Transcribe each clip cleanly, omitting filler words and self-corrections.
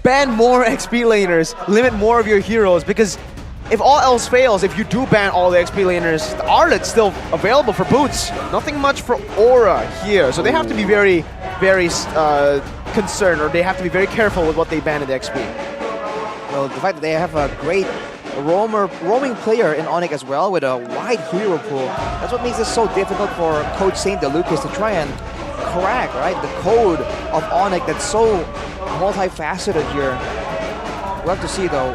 ban more XP laners, limit more of your heroes, because if all else fails, if you do ban all the XP laners, the Arlet's still available for Boots. Nothing much for Aura here, so they have to be very, very concerned, or they have to be very careful with what they ban in the XP. Well, the fact that they have a great roaming player in Onic as well with a wide hero pool, that's what makes this so difficult for Coach St. DeLucas to try and crack, right? The code of Onic that's so multifaceted here. We'll have to see though.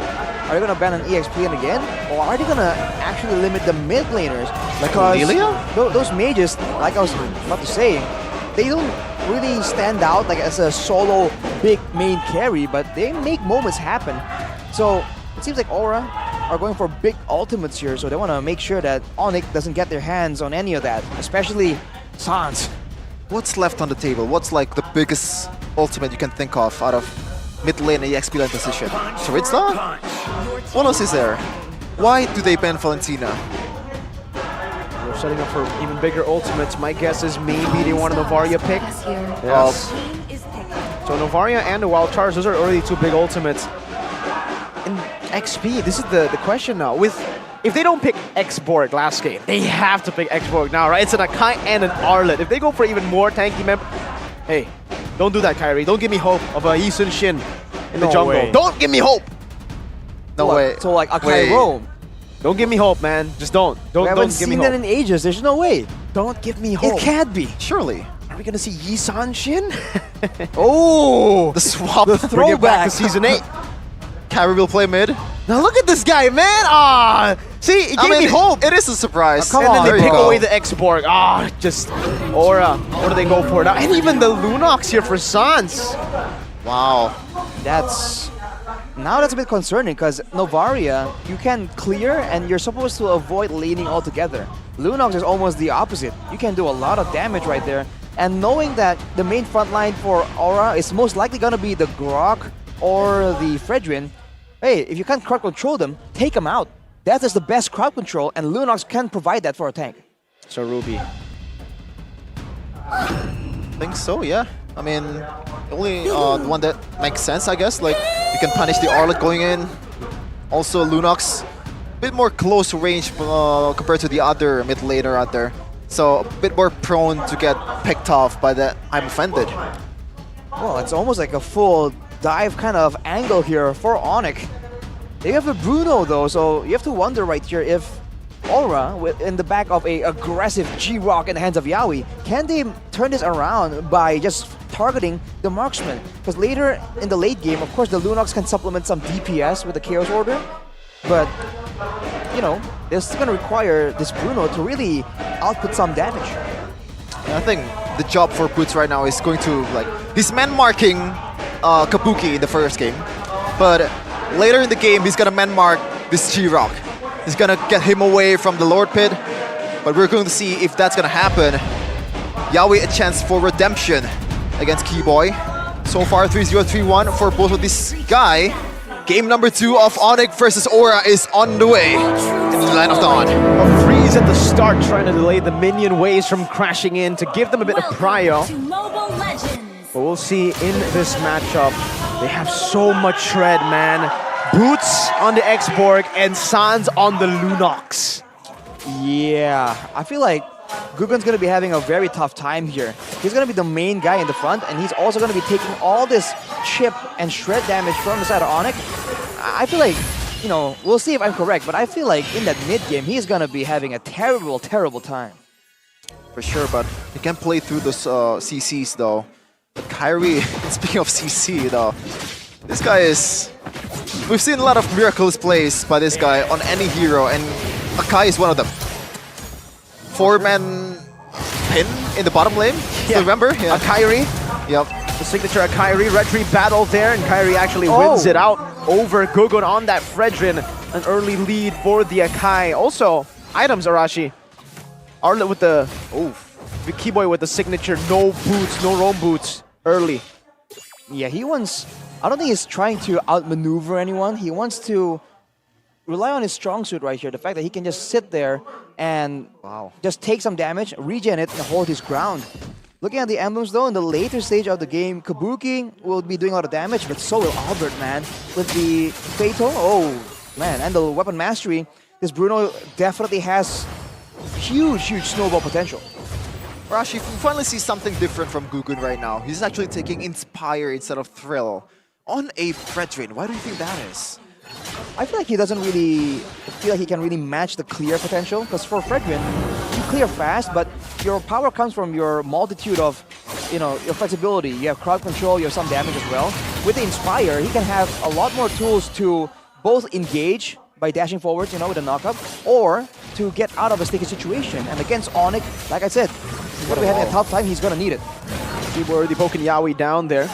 Are they going to ban an EXP lane again? Or are they going to actually limit the mid laners? Because those mages, like I was about to say, they don't really stand out like as a solo big main carry, but they make moments happen. So it seems like Aura are going for big ultimates here, so they want to make sure that Onic doesn't get their hands on any of that, especially Sans. What's left on the table? What's like the biggest ultimate you can think of out of mid lane and EXP lane position? Charizard? What else is there? Why do they ban Valentina? They're setting up for even bigger ultimates. My guess is maybe they want a Novaria pick. Yes. So Novaria and the Wild Charge, those are already two big ultimates. In XP, this is the question now. If they don't pick X-Borg last game, they have to pick X-Borg now, right? It's an Akai and an Arlet. If they go for even more tanky member, hey, don't do that, Kyrie. Don't give me hope of a Yi Sun Shin in the jungle. Way. Don't give me hope. No way. So like Akai roam. Don't give me hope, man. Just don't. Don't give me hope. We haven't seen that in ages. There's no way. Don't give me hope. It can't be. Surely. Are we gonna see Yi Sun Shin? Oh, The swap. the Bring it back throwback. to Season 8. Kyrie will play mid. Now look at this guy, man. Ah, see, it gave me hope. It is a surprise. Come And then on, they there you pick go. away the X-Borg. Ah, just Aura. What do they go for now? And even the Lunox here for Sans. Wow. Now that's a bit concerning because Novaria, you can clear and you're supposed to avoid laning altogether. Lunox is almost the opposite. You can do a lot of damage right there. And knowing that the main front line for Aura is most likely going to be the Grok or the Fredrin, hey, if you can't crowd control them, take them out. That is the best crowd control, and Lunox can provide that for a tank. So Ruby. I think so, yeah. I mean, the only one that makes sense, I guess. Like, you can punish the Arlet going in. Also, Lunox, a bit more close range compared to the other mid laner out there. So, a bit more prone to get picked off by that I'm offended. Well, it's almost like a full dive kind of angle here for Onic. They have a Bruno though, so you have to wonder right here if Aura, in the back of a aggressive G-Rock in the hands of Yaoi, can they turn this around by just targeting the marksman? Because later in the late game, of course, the Lunox can supplement some DPS with the Chaos Order, but you know, it's going to require this Bruno to really output some damage. And I think the job for Boots right now is going to, like, he's man-marking Kabuki in the first game, but later in the game, he's gonna man-mark this G-Rock. He's gonna get him away from the Lord Pit, but we're going to see if that's gonna happen. Yaoi a chance for redemption against Keyboy. So far, 3-0, 3-1 for both of this guy. Game number 2 of Onic versus Aura is on the way in the Land of Dawn. A freeze at the start, trying to delay the minion waves from crashing in to give them a bit of prio. But we'll see in this matchup, they have so much shred, man. Boots on the X-Borg and Sans on the Lunox. Yeah, I feel like Guggen's going to be having a very tough time here. He's going to be the main guy in the front, and he's also going to be taking all this chip and shred damage from the side of Onic. I feel like, you know, we'll see if I'm correct, but I feel like in that mid-game, he's going to be having a terrible, terrible time. For sure, but he can play through those CCs though. But Kyrie, speaking of CC though, this guy is... We've seen a lot of miraculous plays by this guy on any hero, and Akai is one of them. 4-man pin in the bottom lane, still remember? Yeah. Kyrie. Yep. The signature of Kyrie. Red Tree battle there, and Kyrie actually wins it out over Gugun on that Fredrin. An early lead for the Akai. Also, items, Arashi. Arlet with the... the Keyboy with the signature, no boots, no roam boots, early. Yeah, he wants... I don't think he's trying to outmaneuver anyone. He wants to rely on his strong suit right here. The fact that he can just sit there and just take some damage, regen it, and hold his ground. Looking at the emblems though, in the later stage of the game, Kabuki will be doing a lot of damage, but so will Albert, man. With the Fatal, oh man, and the weapon mastery, this Bruno definitely has huge snowball potential. Rashi, you finally see something different from Gugun right now. He's actually taking Inspire instead of Thrill on a Fredrin. Why do you think that is? I feel like he doesn't really feel like he can really match the clear potential, because for Fredrin, you clear fast, but your power comes from your multitude of, your flexibility. You have crowd control, you have some damage as well. With the Inspire, he can have a lot more tools to both engage by dashing forwards, with a knockup, or to get out of a sticky situation. And against Onic, like I said, he's going to be having a tough time, he's going to need it. People already poking Yawi down there.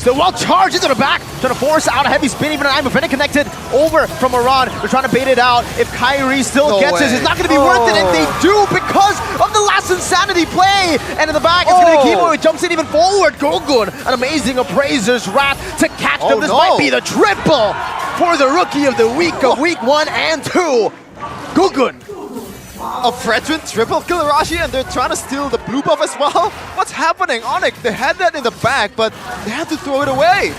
Still well charged into the back, trying to force out a heavy spin, even an I'm Venom connected over from Iran. They're trying to bait it out. If Kyrie still gets this, it's not going to be worth it, and they do because of the last Insanity play. And in the back, it's going to be Kimo who jumps in even forward. Gugun, an amazing Appraiser's Wrath to catch them. This might be the triple for the Rookie of the Week of Week 1 and 2. Gugun. A Fredrin triple kill Rashi, and they're trying to steal the blue buff as well. What's happening? Onic, they had that in the back, but they had to throw it away.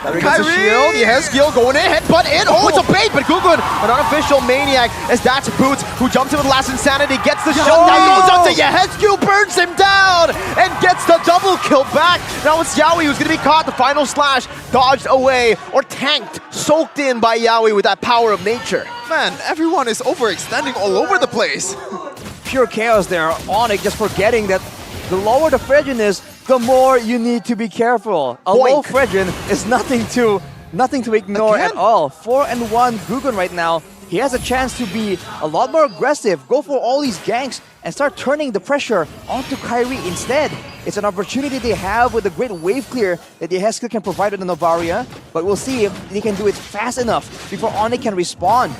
Kyrie, shield, he has skill going in, headbutt in. Oh, it's a bait, but Gugun, an unofficial maniac, as that's Boots, who jumps in with Last Insanity, gets the shutdown, goes up to Yehezkiel, burns him down, and gets the double kill back. Now it's Yawi who's going to be caught. The final slash dodged away, or tanked, soaked in by Yawi with that power of nature. Man, everyone is overextending all over the place. Pure chaos there. Onic just forgetting that the lower the Fredrin is, the more you need to be careful. A low Fredrin is nothing to ignore at all. 4-1 Gugun right now. He has a chance to be a lot more aggressive, go for all these ganks, and start turning the pressure onto Kyrie instead. It's an opportunity they have with the great wave clear that Yehezkiel can provide with the Novaria, but we'll see if they can do it fast enough before Onic can respond.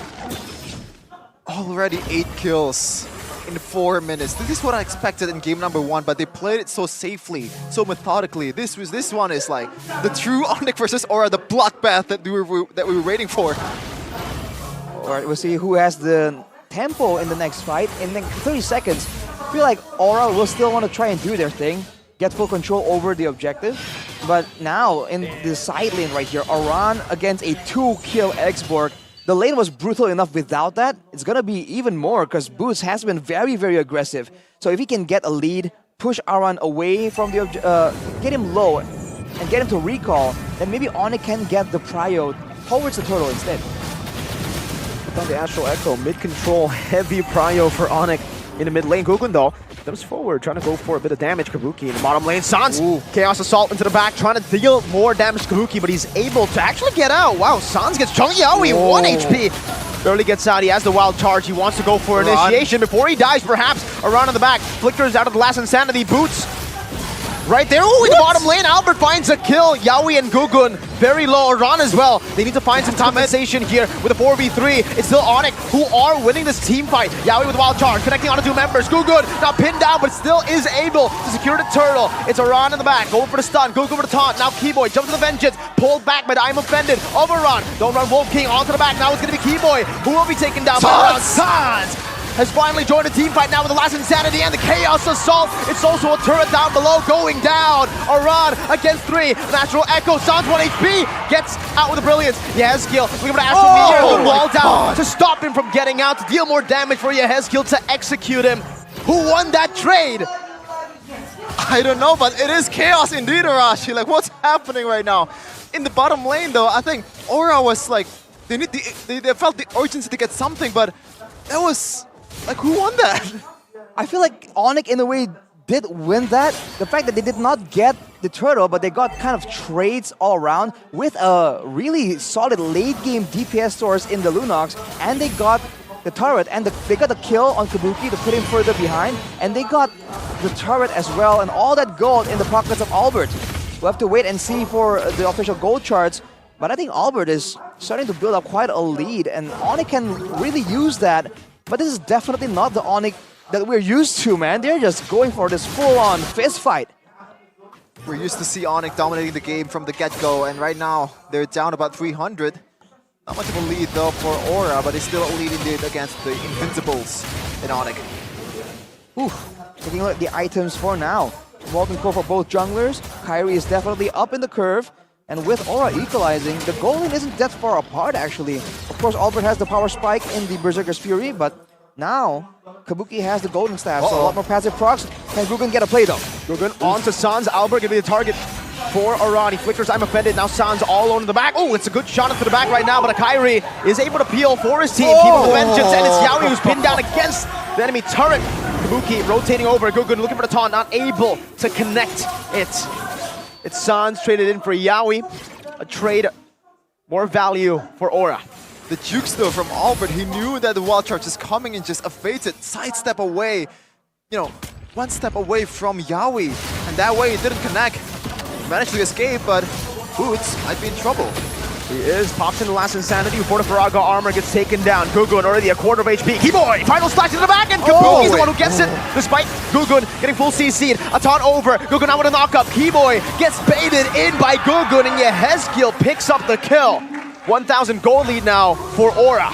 Already 8 kills in 4 minutes. This is what I expected in game number 1, but they played it so safely, so methodically. This one is like the true Onic versus Aura, the bloodbath that we were waiting for. Alright, we'll see who has the tempo in the next fight. In the 30 seconds, I feel like Aura will still want to try and do their thing, get full control over the objective. But now, in the side lane right here, Aran against a 2-kill X-Borg. The lane was brutal enough without that. It's going to be even more because Boots has been very, very aggressive. So if he can get a lead, push Aran away from the get him low and get him to recall, then maybe Onic can get the prio towards the turtle instead. On the Astral Echo, mid-control, heavy prio for Onic in the mid lane. Gugun though comes forward, trying to go for a bit of damage. Kabuki in the bottom lane. Sans, Chaos Assault into the back, trying to deal more damage to Kabuki, but he's able to actually get out. Wow, Sans gets chunky. Oh, he 1 HP. Barely gets out. He has the wild charge. He wants to go for initiation before he dies, perhaps. Around in the back. Flickers out of the last Insanity. Boots right there. Oh, in the bottom lane, Albert finds a kill. Yawi and Gugun very low. Aran as well. They need to find some compensation here with a 4v3. It's still Onic who are winning this team fight. Yawi with wild charge, connecting onto 2 members. Gugun now pinned down, but still is able to secure the turtle. It's Aran in the back, going for the stun. Gugun for the taunt. Now Keyboy jumps to the vengeance, pulled back by the I'm Offended of Aran. Don't run Wolf King onto the back. Now it's going to be Keyboy who will be taken down by Aran. Sans has finally joined the team fight now with the last Insanity and the Chaos Assault. It's also a turret down below going down. Aran against 3. Natural Echo. Sans 1 HP. Gets out with the Brilliance. Yehezkiel looking for the Astral Meteor. The wall down to stop him from getting out, to deal more damage for Yehezkiel to execute him. Who won that trade? I don't know, but it is chaos indeed, Arashi. Like, what's happening right now? In the bottom lane, though, I think Aura was like, they felt the urgency to get something, but that was... like, who won that? I feel like Onic, in a way, did win that. The fact that they did not get the turtle, but they got kind of trades all around with a really solid late-game DPS source in the Lunox, and they got the turret, and they got the kill on Kabuki to put him further behind, and they got the turret as well, and all that gold in the pockets of Albert. We'll have to wait and see for the official gold charts, but I think Albert is starting to build up quite a lead, and Onic can really use that. But this is definitely not the Onic that we're used to, man. They're just going for this full-on fist fight. We're used to see Onic dominating the game from the get-go, and right now they're down about 300. Not much of a lead though for Aura, but it's still a lead indeed against the Invincibles in Onic. Taking a look at the items for now. Molten Core for both junglers. Kyrie is definitely up in the curve. And with Aura equalizing, the goal line isn't that far apart actually. Of course, Albert has the power spike in the Berserker's Fury, but now Kabuki has the Golden Staff, so a lot more passive procs. Can Gugun get a play though? Gugun on to Sans. Albert gonna be the target for Aran. He flickers, I'm offended. Now Sans all alone in the back. Oh, it's a good shot into the back right now, but Kyrie is able to peel for his team. Keep the vengeance, and it's Yawi who's pinned down against the enemy turret. Kabuki rotating over. Gugun looking for the taunt, not able to connect it. It's Sans traded in for Yawi. A trade, more value for Aura. The jukes though from Albert, he knew that the wild charge is coming and just evaded, sidestep away, you know, one step away from Yawi. And that way it didn't connect. Managed to escape, but Boots might be in trouble. He is, pops in the last Insanity before the Faraga armor gets taken down. Gugun already a quarter of HP. Keyboy, final slash in the back, and Kabuki's the one who gets it, despite Gugun getting full CC'd. A taunt over, Gugun out with a knockup. Keyboy gets baited in by Gugun, and Yehezkiel picks up the kill. 1,000 gold lead now for Aura.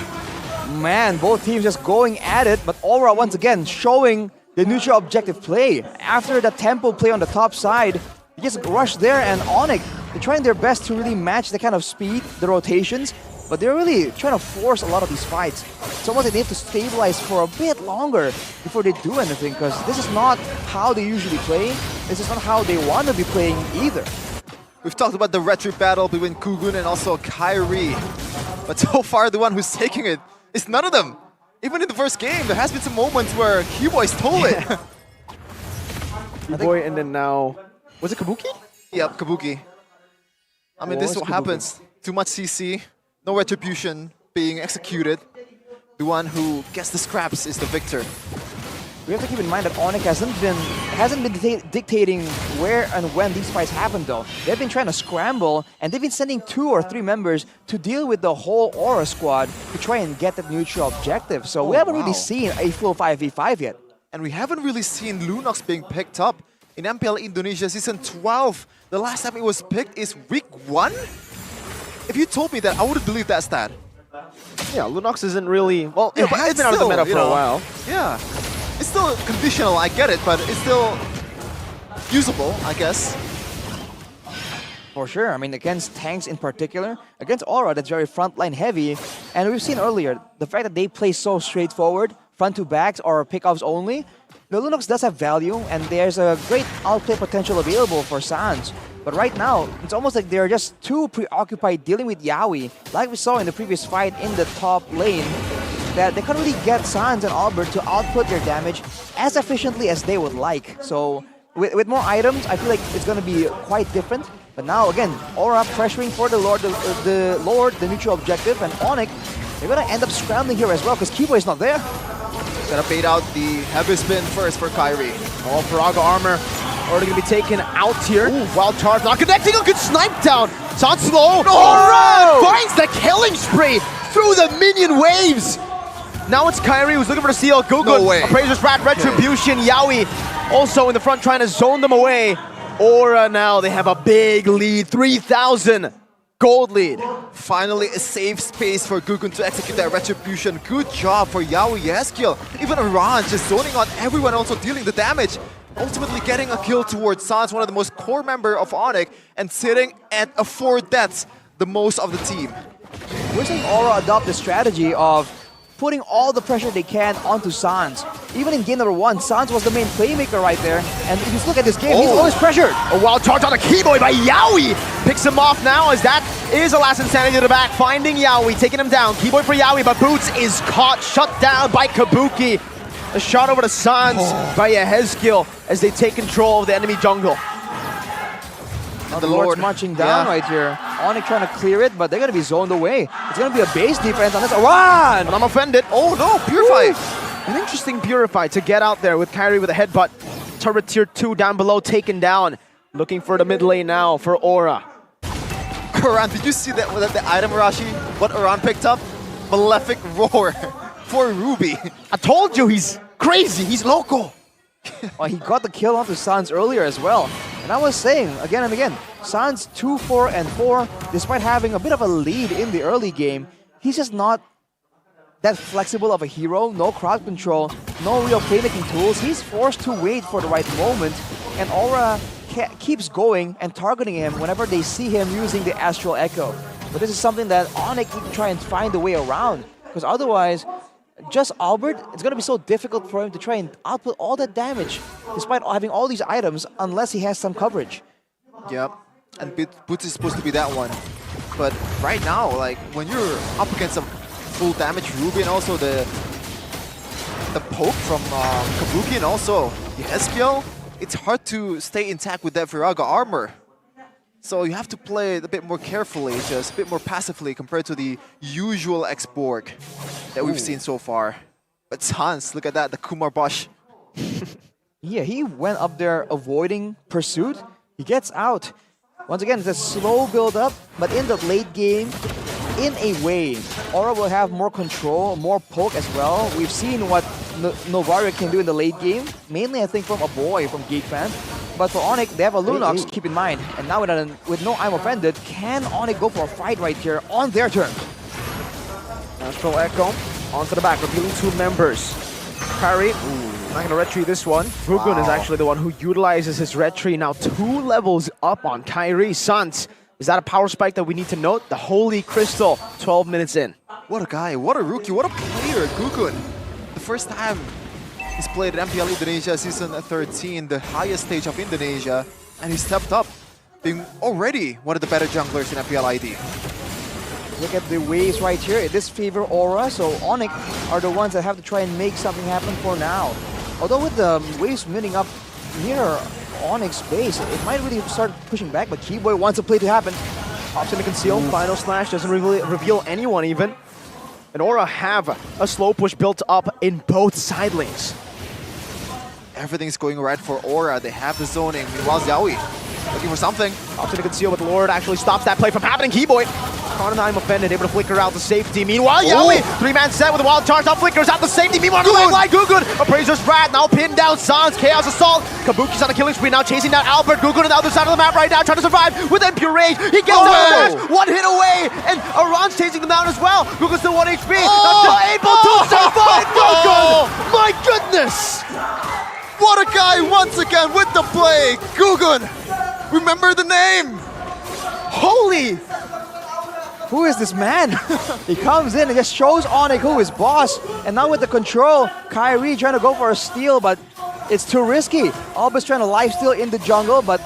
Man, both teams just going at it, but Aura once again showing the neutral objective play. After the tempo play on the top side, they just rush there, and Onic, they're trying their best to really match the kind of speed, the rotations, but they're really trying to force a lot of these fights. It's almost like they have to stabilize for a bit longer before they do anything, because this is not how they usually play. This is not how they want to be playing either. We've talked about the retro battle between Gugun and also Kyrie, but so far the one who's taking it is none of them. Even in the first game, there has been some moments where Keyboy stole it. Keyboy, and then now, was it Kabuki? Yep, Kabuki. I mean, this is what happens. Too much CC, no retribution being executed. The one who gets the scraps is the victor. We have to keep in mind that Onic hasn't been dictating where and when these fights happen though. They've been trying to scramble, and they've been sending 2 or 3 members to deal with the whole Aura squad to try and get that neutral objective. So we haven't really seen a full 5v5 yet. And we haven't really seen Lunox being picked up in MPL Indonesia Season 12. The last time it was picked is week 1? If you told me that, I wouldn't believe that stat. Yeah, Lunox isn't really, well, Yeah, it but has it's been out of the still, meta for a while. Yeah. It's still conditional, I get it, but it's still usable, I guess. For sure, I mean against tanks in particular, against Aura that's very frontline heavy, and we've seen earlier, the fact that they play so straightforward, front to backs or pickoffs only, the Lunox does have value, and there's a great outplay potential available for Sans. But right now, it's almost like they're just too preoccupied dealing with Yawi, like we saw in the previous fight in the top lane, that they can't really get Sans and Albert to output their damage as efficiently as they would like. So with more items, I feel like it's going to be quite different. But now again, Aura pressuring for the Lord, the neutral objective, and Onic, they're going to end up scrambling here as well because Keyboy is not there. Gonna bait out the heavy spin first for Kyrie. All Faraga armor already gonna be taken out here. Wild charge not connecting, a good snipe down. Sans slow. Aura finds the killing spree through the minion waves. Now it's Kyrie who's looking for the steal. Gugun, No way. Appraiser's Rat, Retribution, Yawi also in the front trying to zone them away. Aura now, they have a big lead, 3,000 gold lead. Finally a safe space for Gugun to execute that retribution. Good job for Yawi Yehezkiel. Even Aran just zoning on everyone, also dealing the damage. Ultimately getting a kill towards Sans, one of the most core member of Onic, and sitting at a 4 deaths, the most of the team. We're seeing Aura adopt the strategy of putting all the pressure they can onto Sans. Even in game number 1, Sans was the main playmaker right there. And if you look at this game, he's always pressured. A wild charge on a Keyboy by Yawi. Picks him off now as that is a last Insanity to the back. Finding Yawi, taking him down. Keyboy for Yawi, but Boots is caught, shut down by Kabuki. A shot over to Sans by Yehezkiel as they take control of the enemy jungle. Now the Lord's marching down right here. Onic trying to clear it, but they're going to be zoned away. It's going to be a base defense on this. Aran! And I'm offended. Oh no, Purify! An interesting Purify to get out there with Kyrie with a headbutt. Turret tier 2 down below taken down. Looking for the mid lane now for Aura. Aran, did you see that with the item, Rashi? What Aran picked up? Malefic Roar for Ruby. I told you he's crazy. He's local. He got the kill onto Sans earlier as well. And I was saying again and again, Sans 2-4-4, despite having a bit of a lead in the early game, he's just not that flexible of a hero, no crowd control, no real playmaking tools. He's forced to wait for the right moment, and Aura keeps going and targeting him whenever they see him using the Astral Echo. But this is something that Onic need to try and find a way around, because otherwise, just Albert, it's going to be so difficult for him to try and output all that damage, despite having all these items, unless he has some coverage. Yep, and Boots is supposed to be that one. But right now, like, when you're up against a full damage Ruby and also the poke from Kabuki and also the Espiel, it's hard to stay intact with that Viraga armor. So you have to play it a bit more carefully, just a bit more passively compared to the usual X-Borg that we've seen so far. But Sans, look at that, the Kumar Bosch. Yeah, he went up there avoiding pursuit. He gets out. Once again, it's a slow build-up, but in the late game, in a way, Aura will have more control, more poke as well. We've seen what Novaria can do in the late game, mainly I think from a boy from Geekfan. But for Onic, they have a Lunox, keep in mind. And now with no I'm offended, can Onic go for a fight right here on their terms? Astral Echo onto the back, revealing 2 members. Kyrie, not gonna red tree this one. Gugun is actually the one who utilizes his red tree. Now 2 levels up on Kyrie. Suns, is that a power spike that we need to note? The Holy Crystal, 12 minutes in. What a guy, what a rookie, what a player, Gugun. The first time he's played at MPL Indonesia Season 13, the highest stage of Indonesia, and he stepped up, being already one of the better junglers in MPL ID. Look at the waves right here. This favor Aura, so Onic are the ones that have to try and make something happen for now. Although with the waves meeting up near Onic's base, it might really start pushing back, but Keyboy wants a play to happen. Pops in the conceal, final slash, doesn't reveal anyone even. And Aura have a slow push built up in both side lanes. Everything's going right for Aura. They have the zoning. Meanwhile, Xiaoyi looking for something. Pops in the conceal, but Lord actually stops that play from happening. Keyboy, caught an I'm offended, able to flicker out the safety. Meanwhile, Xiaoyi, 3-man set with a wild charge, now flickers out the safety. Meanwhile, like Gugun, Appraiser's Rat, now pinned down Sans, Chaos Assault. Kabuki's on a killing spree, now chasing down Albert. Gugun on the other side of the map right now, trying to survive with Impure Rage. He gets out of dash, 1 hit away, and Aran's chasing them down as well. Gugun's still 1 HP, not able to survive Gugun! My goodness! What a guy once again with the play! Gugun! Remember the name! Holy! Who is this man? He comes in and just shows Onic who is boss. And now with the control, Kyrie trying to go for a steal, but it's too risky. Alba's trying to lifesteal in the jungle, but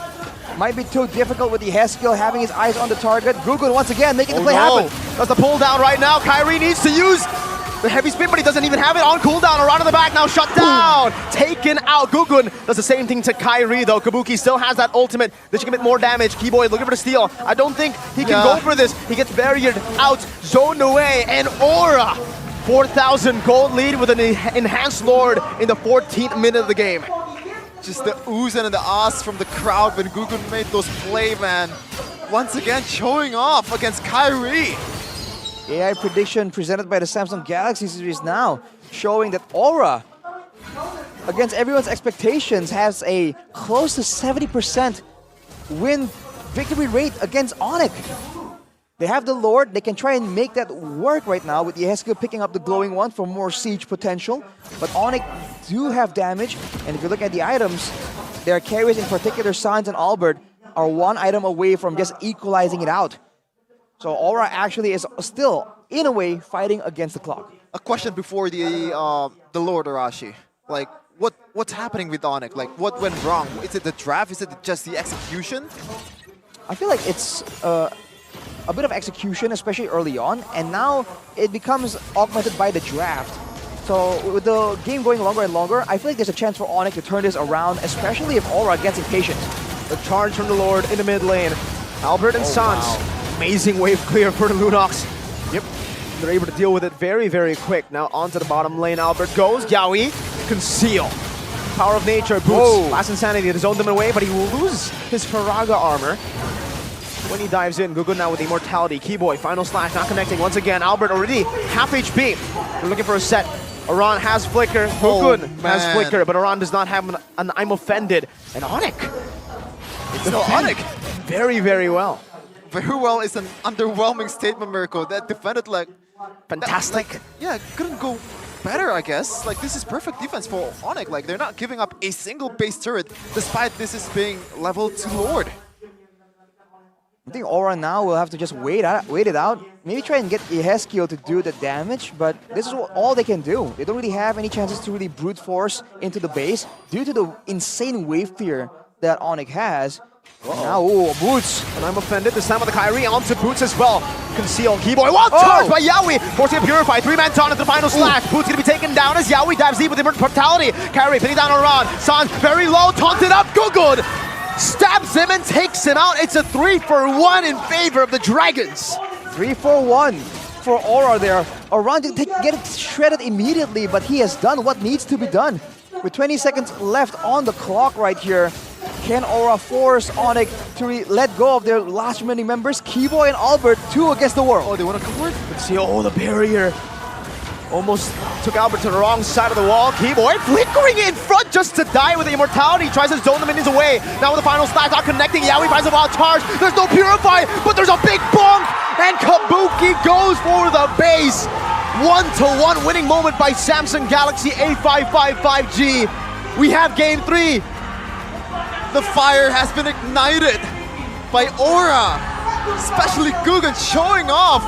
might be too difficult with the Heskill having his eyes on the target. Gugun once again making the play happen. That's the pull down right now. Kyrie needs to use the heavy spin, but he doesn't even have it on cooldown. Around in the back now, shut down. Taken out. Gugun does the same thing to Kyrie, though. Kabuki still has that ultimate. This can get more damage. Keyboy looking for the steal. I don't think he can go for this. He gets barriered out, zoned away, and Aura. 4,000 gold lead with an enhanced Lord in the 14th minute of the game. Just the oohs and the ahs from the crowd when Gugun made those play, man. Once again, showing off against Kyrie. AI prediction presented by the Samsung Galaxy series now, showing that Aura, against everyone's expectations, has a close to 70% win victory rate against Onic. They have the Lord, they can try and make that work right now with Yeheskill picking up the glowing one for more siege potential. But Onic do have damage, and if you look at the items, their carries, in particular Sans and Albert, are 1 item away from just equalizing it out. So Aura actually is still, in a way, fighting against the clock. A question before the Lord Arashi. Like, what's happening with Onic? Like, what went wrong? Is it the draft? Is it just the execution? I feel like it's a bit of execution, especially early on, and now it becomes augmented by the draft. So with the game going longer and longer, I feel like there's a chance for Onic to turn this around, especially if Aura gets impatient. The charge from the Lord in the mid lane. Albert and Sans. Wow. Amazing wave clear for the Lunox. Yep. They're able to deal with it very, very quick. Now onto the bottom lane. Albert goes. Yaoi. Conceal. Power of nature. Boots. Last insanity to zone them away, but he will lose his Faraga armor when he dives in. Gugun now with immortality. Keyboy. Final slash. Not connecting. Once again, Albert already half HP. They're looking for a set. Aran has flicker. Gugun has flicker, but Aran does not have an I'm offended. And Onic. It's still Onic. Very, very well. Very well is an underwhelming statement, Mirko. That defended like Fantastic. Like, yeah, couldn't go better, I guess. Like, this is perfect defense for Onic. Like, they're not giving up a single base turret, despite this is being leveled to Lord. I think Aura now will have to just wait it out. Maybe try and get Ezekiel to do the damage, but this is all they can do. They don't really have any chances to really brute force into the base due to the insane wave fear that Onic has. Now, ooh, Boots. And I'm offended this time with the Kyrie onto Boots as well. Conceal Keyboy. What? Charged by Yaoi. Forcing a Purify. 3-man taunt at the final slash. Boots gonna be taken down as Yaoi dives deep with immortality. Kyrie pinning down around. Sans very low. Taunted up. Good. Stabs him and takes him out. It's a 3-for-1 in favor of the Dragons. 3-4-1 for Aura there. Around to get it shredded immediately, but he has done what needs to be done. With 20 seconds left on the clock right here, can Aura force Onic to let go of their last remaining members? Keyboy and Albert, 2 against the world. Oh, they want to convert? Let's see, the barrier. Almost took Albert to the wrong side of the wall. Keyboy flickering in front just to die with the immortality. Tries to zone the minions away. Now with the final stack, not connecting. Yaoi finds a wild charge. There's no Purify, but there's a big bonk. And Kabuki goes for the base. 1-to-1 winning moment by Samsung Galaxy A555G. We have game 3. The fire has been ignited by Aura. Especially Guggen showing off